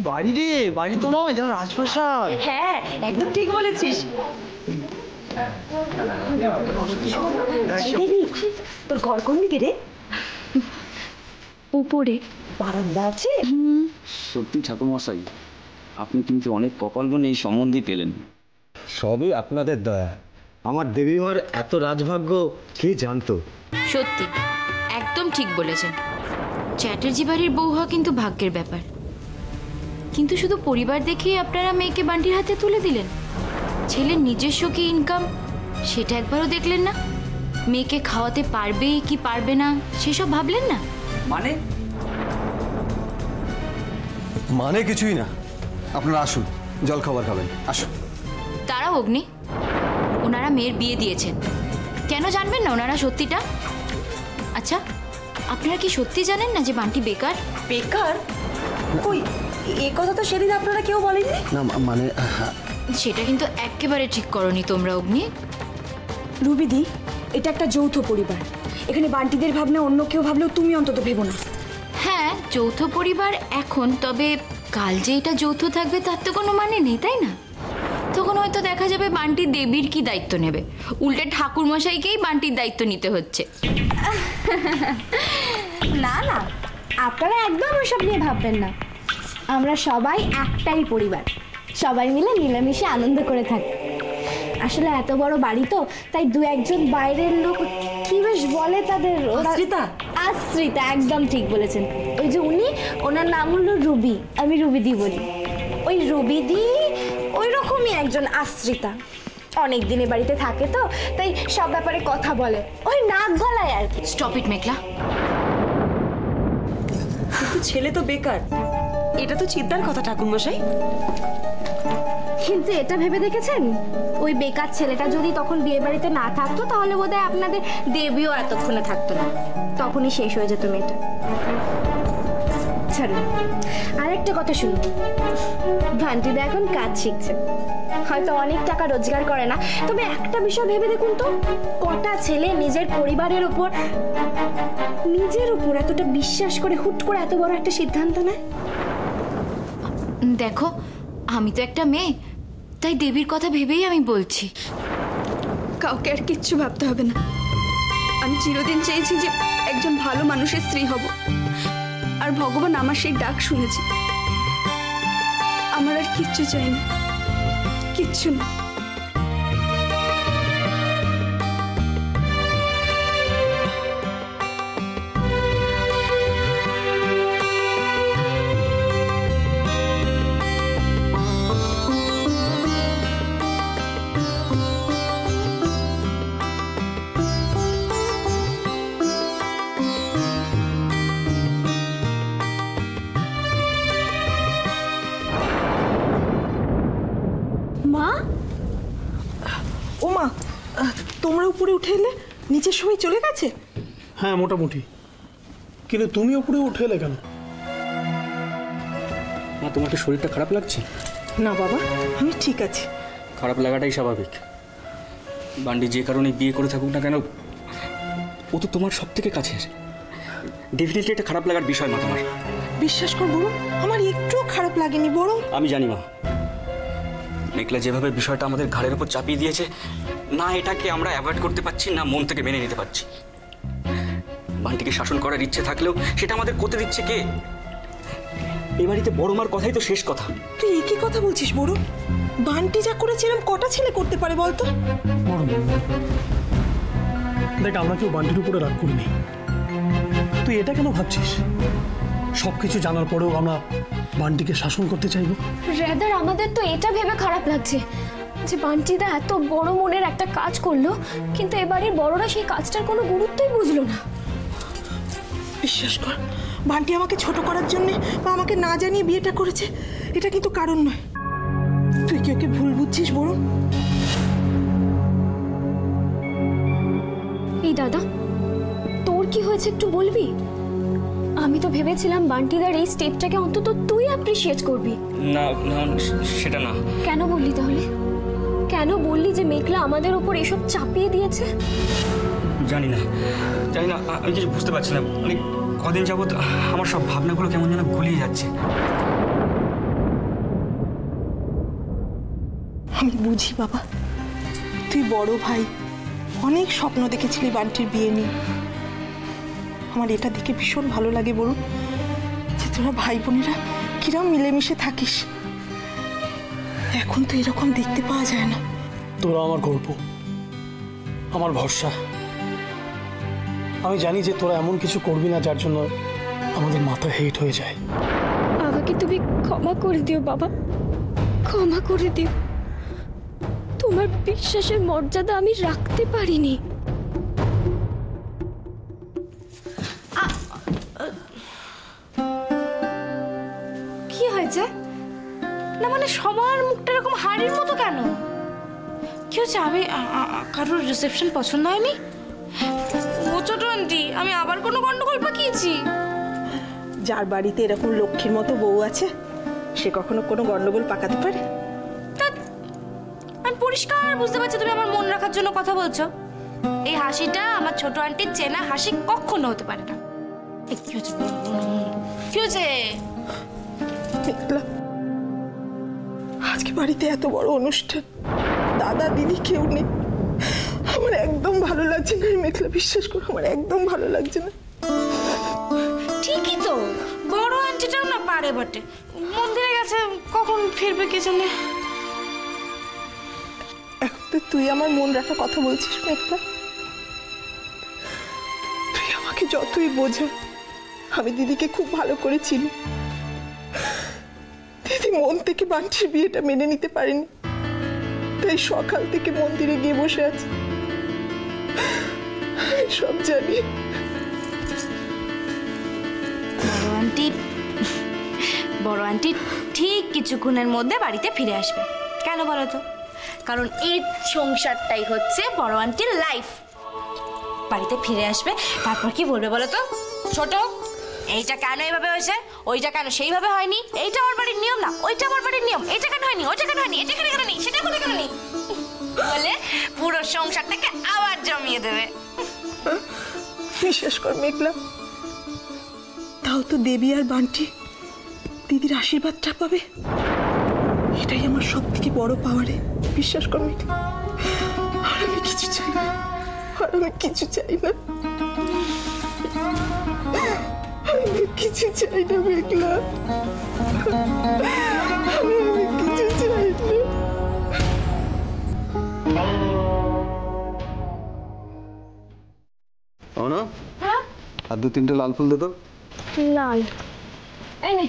বাড়ি রে, বাড়ি তো নয়, যেন রাজপ্রাসাদ। হ্যাঁ একদম ঠিক বলেছিস। তোর ঘর কোন দিকে রে? উপরে বারান্দা আছে। সত্যি ঠাকুরমশাই, আপনি কিন্তু অনেক কপাল গুণ এই সম্বন্ধে পেলেন। সবই আপনাদের দয়া। আমার দেবীমার এত রাজভাগ্য কে জানতো। সত্যি একদম ঠিক বলেছেন। চ্যাটার্জি বাড়ির বউ হওয়া কিন্তু ভাগ্যের ব্যাপার। কিন্তু শুধু পরিবার দেখেই আপনারা মেয়েকে বান্টির হাতে তুলে দিলেন। ছেলের নিজস্ব কি ইনকাম সেটা একবারও দেখলেন না? মেয়েকে খাওয়াতে পারবে কি পারবে না সেসব ভাবলেন না? মানে কিছুই না। আপনারা আসুন, জল খাবার খাবেন, আসুন। তারা অগ্নি, ওনারা মেয়ের বিয়ে দিয়েছেন, কেন জানবেন না ওনারা সত্যিটা? আচ্ছা, আপনারা কি সত্যি জানেন না যে বান্টি বেকার? বেকার? কই, এই কথা তো সেদিন আপনারা কেউ বলেননি। না মানে সেটা কিন্তু একেবারে ঠিক করনি তোমরা অগ্নি। রুবিদি, এটা একটা যৌথ পরিবার। এখানে বান্টিদের ভাবনা অন্য কেউ ভাবলেও তুমি অন্তত ভেবো না। হ্যাঁ, যৌথ পরিবার এখন, তবে কাল যে এটা যৌথ থাকবে তার তো কোনো মানে নেই, তাই না? তখন হয়তো দেখা যাবে বান্টি দেবীর কি দায়িত্ব নেবে, উল্টে ঠাকুরমশাইকেই বান্টির দায়িত্ব নিতে হচ্ছে। না না, আপনারা একদম ওসব নিয়ে ভাববেন না। আমরা সবাই একটাই পরিবার, সবাই মিলে মিলেমিশে আনন্দ করে থাকি। আসলে এত বড় বাড়ি তো, তাই দু একজন বাইরের লোক কি বেশ বলে তাদের। আশ্রিতা? আশ্রিতা, একদম ঠিক বলেছেন। ওই যে উনি, ওনার নাম হলো রুবি, আমি রুবিদি বলি। ওই রুবিদি ওই রকমই একজন আশ্রিতা। অনেক দিনে বাড়িতে থাকে তো, তাই সব ব্যাপারে কথা বলে, ওই নাক গলায় আর কি। স্টপ ইট মেঘলা। কিন্তু ছেলে তো বেকার, এটা তো চিন্তার কথা ঠাকুরমশাই। কিন্তু এটা ভেবে দেখেছেন, ওই বেকার ছেলেটা যদি তখন বিয়ে বাড়িতে না থাকতো তাহলে বোধহয় আপনাদের দেবীও এতক্ষণে থাকতো না, তখনই শেষ হয়ে যেত মেয়েটা। ছাড়ুন, আরেকটা কথা শুনুন। ভান্টিদা এখন কাজ শিখছে, হয়তো অনেক টাকা রোজগার করে না, তবে একটা বিষয় ভেবে দেখুন তো, কটা ছেলে নিজের পরিবারের উপর এতটা বিশ্বাস করে হুট করে এত বড় একটা সিদ্ধান্ত নেয়। দেখো, আমি তো একটা মেয়ে, তাই দেবীর কথা ভেবেই আমি বলছি। কাউকে আর কিচ্ছু ভাবতে হবে না। আমি চিরদিন চেয়েছি যে একজন ভালো মানুষের স্ত্রী হব, আর ভগবান আমার সেই ডাক শুনেছে। আমার আর কিচ্ছু চাই না, কিচ্ছু না। মা, ও মা, তোমরা উপরে উঠে এলে, নিচের সবাই চলে গেছে? হ্যাঁ মোটামুটি। কিন্তু তুমি উপরে উঠে এলে কেন? না, তোমার কি শরীরটা খারাপ লাগছে? না বাবা, আমি ঠিক আছি। খারাপ লাগাটাই স্বাভাবিক। বান্ডি যে কারণে বিয়ে করে থাকুক না কেন, ও তো তোমার সব থেকে কাছের। ডেফিনেটলি এটা খারাপ লাগার বিষয় না তোমার। বিশ্বাস কর বড়, আমার একটুও খারাপ লাগেনি বড়। আমি জানি মা, মেঘলা যেভাবে বিষয়টা আমাদের ঘাড়ের উপর চাপিয়ে দিয়েছে, না এটাকে আমরা অ্যাভয়েড করতে পারছি, না মন থেকে মেনে নিতে পারছি। বান্টিকে শাসন করার ইচ্ছে থাকলেও সেটা আমাদের করতে দিচ্ছে কে? এই বাড়িতে বড় মার কথাই তো শেষ কথা। তুই একই কথা বলছিস বড়? বান্টি যা করেছে এরকম কটা ছেলে করতে পারে বলতো? দেখ, আমরা কেউ বান্টির উপরে রাগ করিনি। তুই এটা কেন ভাবছিস সবকিছু জানার পরেও আমরা বান্টিকে শাসন করতে চাইবো? রেদার আমাদের তো এটা ভেবে খারাপ লাগছে যে বান্টিদা এত বড় মনের একটা কাজ করলো, কিন্তু এবারের বড়রা সেই কাজটার কোনো গুরুত্বই বুঝলো না। বিশ্বাস কর, বান্টি আমাকে ছোট করার জন্য বা আমাকে না জানিয়ে বিয়েটা করেছে, এটা কিন্তু কারণ নয়। তুই কি ওকে ভুল বুঝছিস বড়? এই দাদা, তোর কি হয়েছে একটু বলবি? আমি তো ভেবেছিলাম বান্টিদার এই স্টেপটাকে অন্তত তুই অ্যাপ্রিশিয়েট করবি। না না, সেটা না। কেন বললি তাহলে? কেন বললি যে মেঘলা আমাদের উপর এসব চাপিয়ে দিয়েছে? জানি না, আমি কিছু বুঝতে পারছি না। মানে কদিন যাবত আমার সব ভাবনাগুলো কেমন যেন গুলিয়ে যাচ্ছে। আমি বুঝি বাবা, তুই বড় ভাই, অনেক স্বপ্ন দেখেছিলি বান্টির বিয়ে নিয়ে। আমার এটা দেখে ভীষণ ভালো লাগে বলুন, যে তোরা ভাই বোনেরা কিরম মিলেমিশে থাকিস। এখন তো এরকম দেখতে পাওয়া যায় না। তোরা আমার গল্প, আমার ভরসা। আমি জানি যে তোরা এমন কিছু করবি না যার জন্য আমাদের মাথা হেট হয়ে যায়। আমাকে তুমি ক্ষমা করে দিও বাবা, ক্ষমা করে দিও। তোমার বিশ্বাসের মর্যাদা আমি রাখতে পারিনি। কি হয়েছে? না মানে সবার মুখটা এরকম হাড়ির মতো কেন? কি হচ্ছে? আমি কারোর রিসেপশন পছন্দ হয়নি? ও ছোট আন্টি, আমি আবার কোনো গন্ডগোল পাকিয়েছি? যার বাড়িতে এরকম লক্ষ্মীর মতো বউ আছে, সে কখনো কোনো গন্ডগোল পাকাতে পারে? আমি পরিষ্কার বুঝতে পারছি তুমি আমার মন রাখার জন্য কথা বলছো। এই হাসিটা আমার ছোট আন্টির চেনা হাসি কখনো হতে পারে না। কি হচ্ছে? কি হচ্ছে? আজকে বাড়িতে এত বড় অনুষ্ঠান, দাদা দিদি কেউ নেই, আমার একদম ভালো লাগছে না মেঘলা, বিশ্বাস করো আমার একদম ভালো লাগছে না। ঠিকই তো, বড় আন্টিটাও না পারে বটে, মন্দিরে গেছে, কখন ফিরবে কে জানে। এখন তো তুই আমার মন রাখা কথা বলছিস মেঘলা। তুই আমাকে যতই বোঝা, আমি দিদিকে খুব ভালো করে চিনি। দিদি মন থেকে বান্টির বিয়েটা মেনে নিতে পারেনি, তাই সকাল থেকে মন্দিরে গিয়ে বসে আছে। সব জানি। বড় আন্টি ঠিক কিছুক্ষণের মধ্যে বাড়িতে ফিরে আসবে। কেন বলো তো? কারণ এই সংসারটাই হচ্ছে বড় আন্টির লাইফ। বাড়িতে ফিরে আসবে, তারপর কি বলবে বলো তো? ছোট, এইটা কেন এইভাবে হয়েছে, ওইটা কেন সেইভাবে হয়নি, এইটা আমার বাড়ির নিয়ম না, ওইটা আমার বাড়ির নিয়ম, এইটা কেন হয়নি, ওইটা কেন হয়নি, এটা কেন কেন নেই, সেটা কেন নেই বলে পুরো সংসারটাকে আবার জমিয়ে দেবে। বিশ্বাস কর মেঘলা, তাও তো দেবী আর বান্টি দিদির আশীর্বাদটা পাবে, এটাই আমার সব থেকে বড় পাওয়ারে। বিশ্বাস কর মেঘলা, আর আমি কিছু চাই না, আর আমি কিছু চাই না, আমি কিছু চাই না মেঘলা, আমি কিছু চাই না। না, আর 2-3টে লাল ফুল দে তো। লাল, এই নে।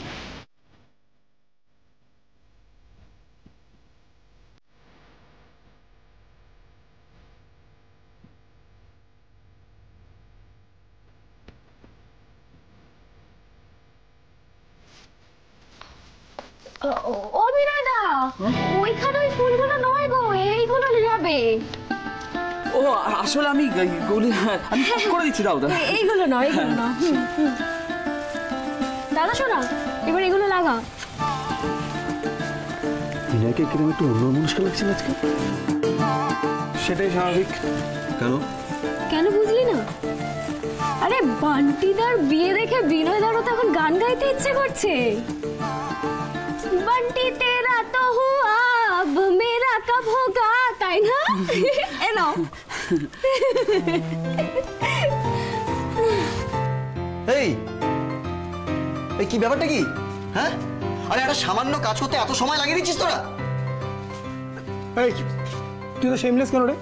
অভিনয় দা, ওইখানে ওই ফুলগুলো নয় গো, এইগুলো যাবে। ও আসলে আমি আমি করে দিচ্ছি, দাও দাও। এইগুলো নয়, এইগুলো না। দাদা শোনা, এবার এগুলো লাগা। বিনয়কে কিরকম একটু অন্যমনস্ক লাগছে আজকে। সেটাই স্বাভাবিক। কেন? কেন বুঝলি না? আরে বান্টিদার বিয়ে দেখে বিনয়দারও তো এখন গান গাইতে ইচ্ছে করছে। बंटी तेरा तो हुआ अब मेरा कब होगा, তাই না? এ নাও। এই এই কি ব্যাপারটা কি? হ্যাঁ, আরে একটা সামান্য কাজ করতে এত সময় লাগিয়ে দিচ্ছিস তোরা? এই তুই তো শেমলেস কেন রে?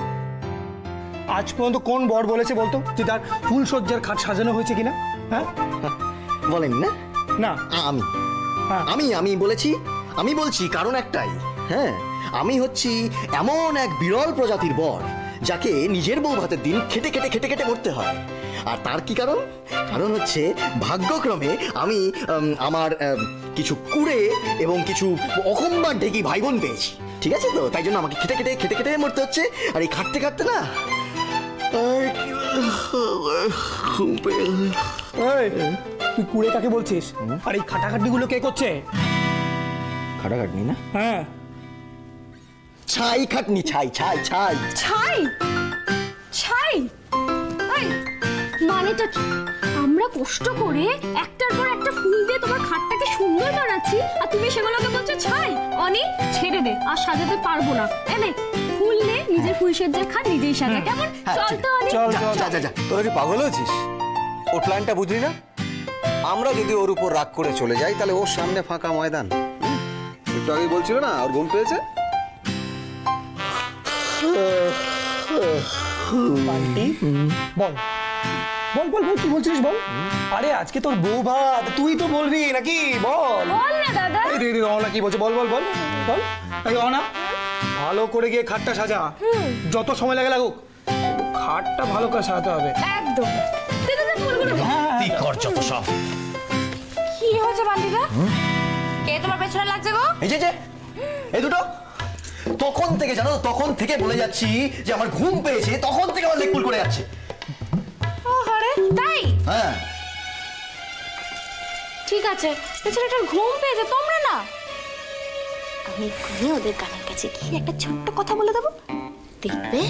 আজ পর্যন্ত কোন বর বলেছে বলতো যে তার ফুল সজ্জার খাট সাজানো হয়েছে কিনা? হ্যাঁ, বলেনি না? না আমি আমি আমি বলেছি, আমি বলছি কারণ একটাই। হ্যাঁ, আমি হচ্ছি এমন এক বিরল প্রজাতির বর যাকে নিজের বউ ভাতের দিন খেটে খেটে খেটে খেটে মরতে হয়। আর তার কি কারণ? কারণ হচ্ছে ভাগ্যক্রমে আমি আমার কিছু কুড়ে এবং কিছু অকম্বার ঢেকি ভাই বোন পেয়েছি। ঠিক আছে তো, তাই জন্য আমাকে খেটে খেটে খেটে খেটে মরতে হচ্ছে। আর এই খাটতে খাটতে না তুই কুড়ে কাকে বলছিস? আর এই খাটাখাটি গুলো কে করছে? খাটাখাটনি না, হ্যাঁ ছাই খাটনি, ছাই ছাই ছাই ছাই ছাই। এই মানেটা আমি আমরা কষ্ট করে একটার পর একটা ফুল দিয়ে তোমার খাটটাকে সুন্দর বানাচ্ছি আর তুমি সেগুলোকে বলছো ছাই। অনি ছেড়ে দে, আর সাজাতে পারবো না। এনে ফুল নে, নিজের ফুলসজ্জার খাট নিজেই সাজা, কেমন? চল তো অনি। যা তোরা কি পাগল হয়েছিস? ওর প্ল্যানটা বুঝলি না? আমরা যদি ওর উপর রাগ করে চলে যাই তাহলে ওর সামনে ফাঁকা ময়দান। একটু আগেই বলছিল না ওর ঘুম পেয়েছে। বল বল বল বল কি বলছিস বল। আরে আজকে তোর বউ ভাত, তুই তো বলবি নাকি? বল বল না দাদা। এই রে রওনা কি বলছে, বল বল বল বল। এই রওনা, ভালো করে গিয়ে খাটটা সাজা, যত সময় লাগে লাগুক, খাটটা ভালো করে সাজাতে হবে। একদম। দে দে ফুলগুলো। তুই কর যত সব। কি হয়েছে বান্টিদা? কে তোমার পেছনে লাগছে গো? এই যে এই দুটো তখন থেকে জানো, তখন থেকে বলে যাচ্ছি যে আমার ঘুম পেয়েছে, তখন থেকে আমার লেকপুল করে যাচ্ছে। ও আরে তাই? হ্যাঁ ঠিক আছে, ছেলেটার ঘুম পেয়েছে, তোমরা না। আমি এক্ষুনি ওদের কানের কাছে গিয়ে একটা ছোট্ট কথা বলে দেবো, দেখবে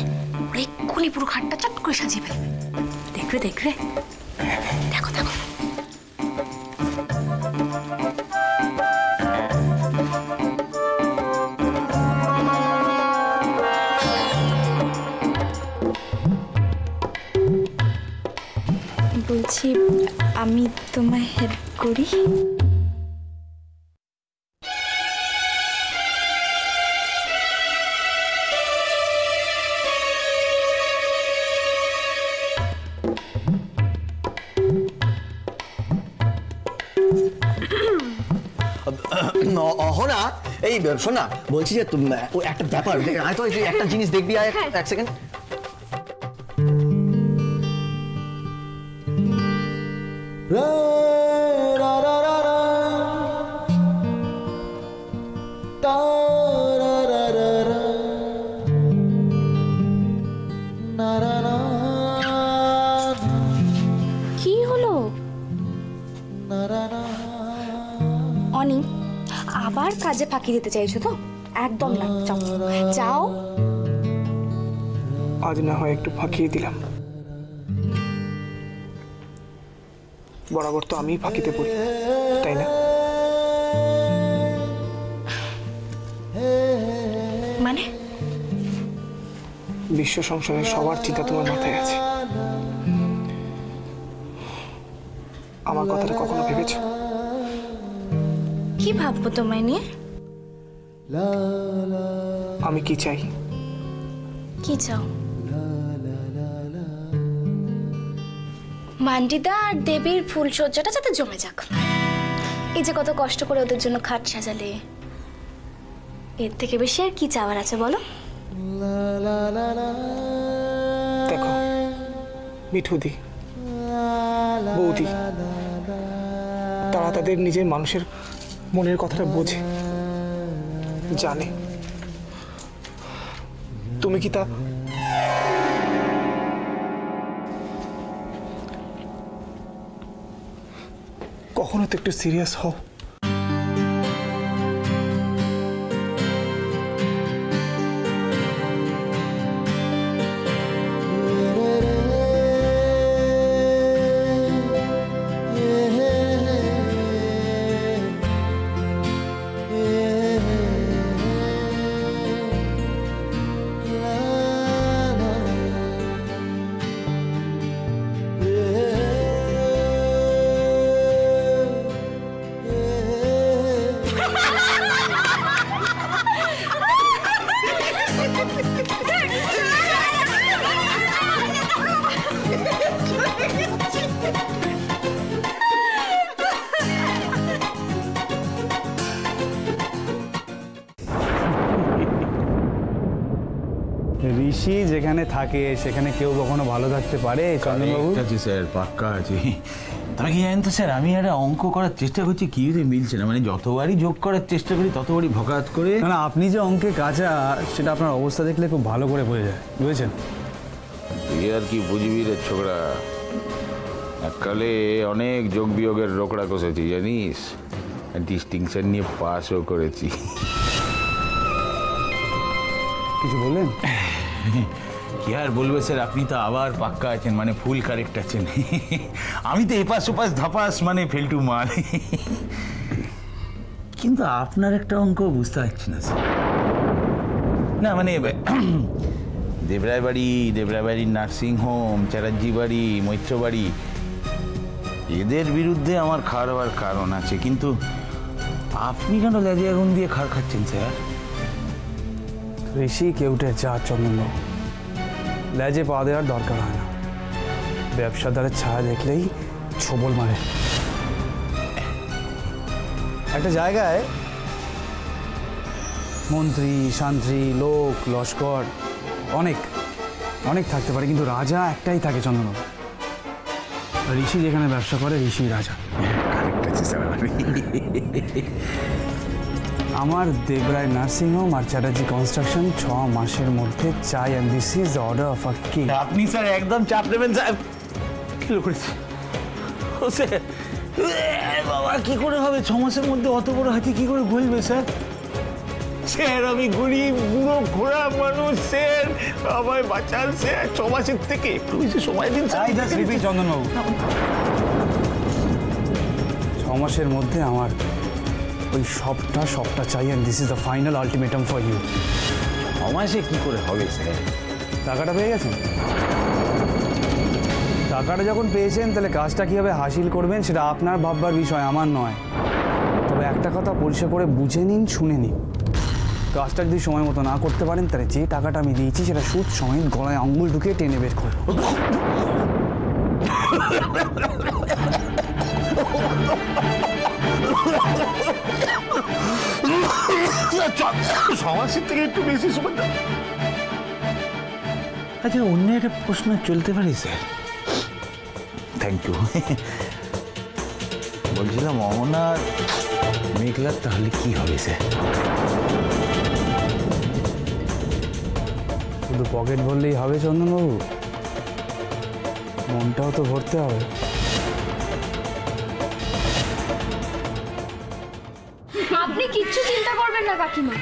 ওরা এক্ষুনি পুরো খাটটা চট করে সাজিয়ে ফেলবে। দেখবে দেখবে, দেখো দেখো। বলছি আমি তোমায় হেল্প করি? অহনা, এই শোন না, বলছি যে ও একটা ব্যাপার, আয় তো একটা জিনিস দেখবি, আয় এক সেকেন্ড। কি হলো অনি? আবার কাজে ফাঁকি দিতে চাইছো তো? একদম না, যাও যাও। আজ না হয় একটু ফাঁকিয়ে দিলাম, বরাবর তো আমিই ফাঁকিতে পড়ি, তাই না? মানে বিশ্ব সংসারের সবার চিন্তা তোমার মাথায় আছে, আমার কথাটা কখনো ভেবেছো? কি ভাববো তোমায় নিয়ে? আমি কি চাই? কি চাও? মান্ডিদা আর দেবীর ফুলসজ্জাটা যাতে জমে যাক। এই যে কত কষ্ট করে ওদের জন্য খাট সাজালে, এর থেকে বেশি আর কি চাওয়ার আছে বলো? দেখো মিঠুদি, বৌদি, তারা তাদের নিজের মানুষের মনের কথাটা বোঝে, জানে। তুমি কি তা? কখনো তো একটু সিরিয়াস হও। ঋষি যেখানে থাকে সেখানে কেউ কখনো ভালো থাকতে পারে? চন্দনবাবু আছে স্যার, পাক্কা আছে। তবে কি জানেন তো স্যার, আমি একটা অঙ্ক করার চেষ্টা করছি, কিছুতে মিলছে না। মানে যতবারই যোগ করার চেষ্টা করি ততবারই ভকাত করে। না, আপনি যে অঙ্কে কাঁচা সেটা আপনার অবস্থা দেখলে খুব ভালো করে বোঝা যায়, বুঝেছেন? তুই আর কি বুঝবি রে ছোকরা, এককালে অনেক যোগ বিয়োগের রোকড়া কষেছি জানিস, ডিস্টিংশন নিয়ে পাসও করেছি। কিছু বললেন? কি আর বলবে স্যার, আপনি তো আবার পাক্কা আছেন, মানে ফুল কারেক্ট আছেন। আমি তো এপাশ ওপাশ ধাপাস মানে ফেলটু মাল। কিন্তু আপনার একটা অঙ্ক বুঝতে পারছি না স্যার। না মানে দেবরায় বাড়ি, দেবরায় বাড়ির নার্সিংহোম, চ্যাটার্জি বাড়ি, মৈত্র বাড়ি, এদের বিরুদ্ধে আমার খাওয়ার কারণ আছে, কিন্তু আপনি কেন লেজে আগুন দিয়ে খাড় খাচ্ছেন স্যার? ঋষি কেউটে চা চন্দনবাবু, লেজে পা দেওয়ার দরকার হয় না। ব্যবসাদারের ছায়া দেখলেই ছবল মারে। একটা জায়গায় মন্ত্রী, শান্ত্রী, লোক, লস্কর অনেক অনেক থাকতে পারে, কিন্তু রাজা একটাই থাকে চন্দনবাবু। ঋষি যেখানে ব্যবসা করে ঋষি রাজা। আমার দেবরায় নার্সিংহোম আর চ্যাটার্জি কনস্ট্রাকশন 6 মাসের মধ্যে চাই, and this is the order of a king. আপনি স্যার একদম চাপ নেবেন স্যার। কি করেছে ও স্যার? বাবা কি করে হবে 6 মাসের মধ্যে অত বড় হাতি কি করে বলবে স্যার? স্যার আমি গরিব বুড়ো ঘোড়া মানুষ স্যার, আমায় বাঁচান স্যার। 6 মাসের থেকে একটু বেশি সময় দিন স্যার। চন্দনবাবু 6 মাসের মধ্যে আমার ওই সবটা চাই, and this is the final ultimatum for you. 6 মাসে কি করে হবে স্যার? টাকাটা পেয়ে গেছেন? টাকাটা যখন পেয়েছেন তাহলে কাজটা কীভাবে হাসিল করবেন সেটা আপনার ভাববার বিষয়, আমার নয়। তবে একটা কথা পরিষ্কার করে বুঝে নিন, শুনে নিন, কাজটা যদি সময় মতো না করতে পারেন তাহলে যে টাকাটা আমি দিয়েছি সেটা সুদ সমেত গলায় আঙ্গুল ঢুকিয়ে টেনে বের করব। সমাজের থেকে একটু বেশি সময়। আচ্ছা অন্য একটা প্রশ্ন চলতে পারে স্যার? Thank you. বলছিলাম অমনার মেঘলার তাহলে কি হবে স্যার? শুধু পকেট ভরলেই হবে চন্দনবাবু, মনটাও তো ভরতে হবে। আপনি কিচ্ছু চিন্তা করবেন না কাকিমা,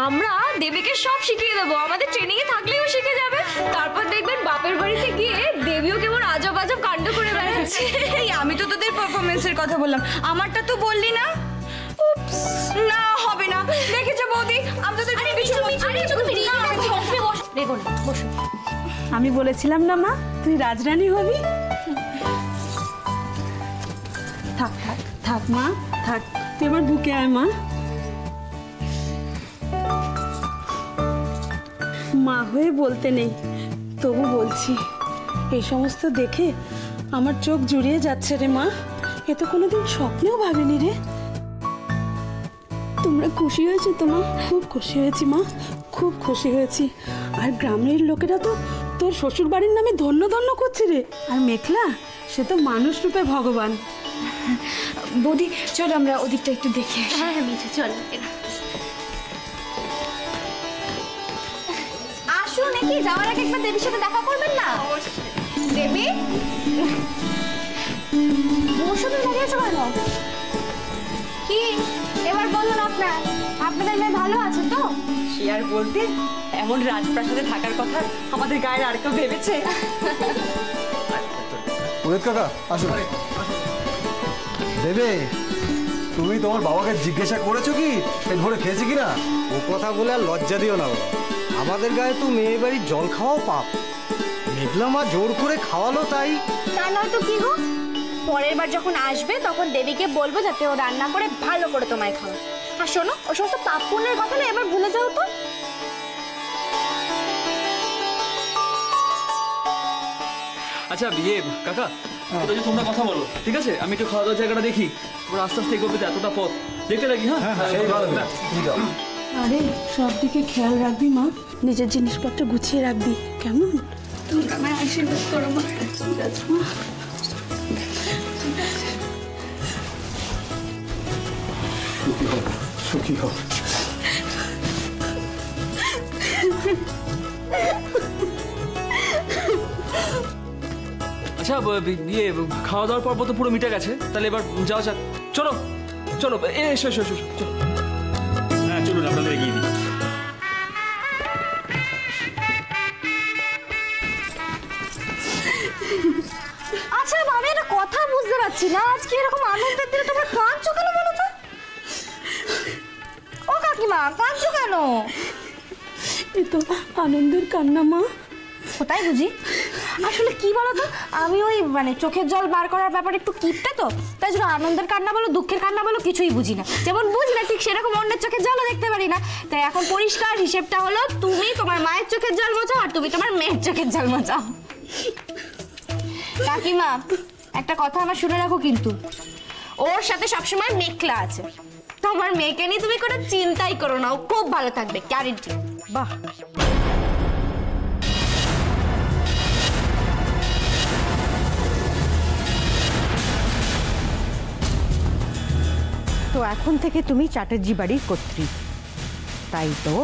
আমরা দেবীকে সব শিখিয়ে দেবো। আমাদের ট্রেনিং এ থাকলেও শিখে যাবে। তারপর দেখবেন বাপের বাড়িতে গিয়ে দেবীও কেমন আজব আজব কাণ্ড করে বেড়াচ্ছে। আমি তো তোদের পারফরমেন্সের কথা বললাম, আমারটা তো বললি না। উপস, না হবে না। দেখেছো বৌদি, আমি তোদের কিছু আমি বলেছিলাম না মা তুই রাজরানী হবি। থাক থাক থাক মা থাক, তুই আমার বুকে আয় মা। মা হয়ে বলতে নেই, তবু বলছি, এই সমস্ত দেখে আমার চোখ জুড়িয়ে যাচ্ছে রে মা। এ তো কোনোদিন স্বপ্নেও ভাবিনি রে। তোমরা খুশি হয়েছো তো মা? খুব খুশি হয়েছি মা, খুব খুশি হয়েছি। আর গ্রামের লোকেরা তো তোর শ্বশুর বাড়ির নামে ধন্য ধন্য করছে রে। আর মেঘলা সে তো মানুষ রূপে ভগবান। বৌদি চল আমরা ওদিকটা একটু দেখে। হ্যাঁ হ্যাঁ মিঠু চল। আসুন, নাকি যাওয়ার আগে একবার দেবীর সাথে দেখা করবেন না? দেবী মৌসুমী দাঁড়িয়েছো কেন? কি এবার বলুন, আপনাদের মেয়ে ভালো আছে তো? সে আর বলতে, এমন রাজপ্রাসাদে থাকার কথা আমাদের গায়ের আর কেউ ভেবেছে? পুরোহিত কাকা আসুন। দেবে, তুমি তোমার বাবাকে জিজ্ঞাসা করেছো কি পেট ভরে খেয়েছে কিনা? ও কথা বলে আর লজ্জা দিও না বাবা। আমাদের গায়ে তো মেয়ে বাড়ির জল খাওয়াও পাপ। মেঘলা মা জোর করে খাওয়ালো তাই। তা নয়তো কি গো, পরের বার যখন আসবে তখন দেবীকে বলবো যাতে ও রান্না করে ভালো করে তোমায় খাওয়া। আর শোনো, ও সমস্ত পাপ পুণ্যের কথা না এবার ভুলে যাও তো। আচ্ছা বিয়ে কাকা, ওটা যে তোমরা কথা বলো, ঠিক আছে? আমি একটু খাওয়া দাওয়ার জায়গাটা দেখি, ওরা আস্তে আস্তে এগোবে তো এতটা পথ দেখতে লাগি। হ্যাঁ সেই ভালো। আরে সব দিকে খেয়াল রাখবি মা, নিজের জিনিসপত্র গুছিয়ে রাখবি, কেমন? তুমি আমার আশীর্বাদ করো মা। ঠিক আছে মা। সুখী হও। আচ্ছা বিয়ে খাওয়া দাওয়ার পর তো পুরো মিটে গেছে, তাহলে এবার যাওয়া যাক। চলো চলো, এসো এসো এসো, চলো। হ্যাঁ চলুন, আপনাদের এগিয়ে দিই। পারছি না, আজকে এরকম আনন্দের দিনে তোমরা কাঁদছো কেন বলো তো? ও কাকিমা, কাঁদছো কেন? এ তো আনন্দের কান্না মা। কোথায় বুঝি? আসলে কি বলতো, আমি ওই মানে চোখের জল বার করার ব্যাপারে একটু কিপটে তো, তাই জন্য আনন্দের কান্না বলো দুঃখের কান্না বলো কিছুই বুঝি না। যেমন বুঝি না ঠিক সেরকম অন্যের চোখের জলও দেখতে পারি না। তাই এখন পরিষ্কার হিসেবটা হলো, তুমি তোমার মায়ের চোখের জল মোছাও আর তুমি তোমার মেয়ের চোখের জল মোছাও। কাকিমা, একটা কথা আমার শুনে রাখো কিন্তু, ওর সাথে সবসময় মেঘলা আছে। তোমার মেয়েকে নিয়ে তুমি কোনো চিন্তাই করো না, ও খুব ভালো থাকবে, গ্যারেন্টি। বাহ, তো এখন থেকে তুমি চ্যাটার্জি বাড়ির কর্ত্রী, তাই তো?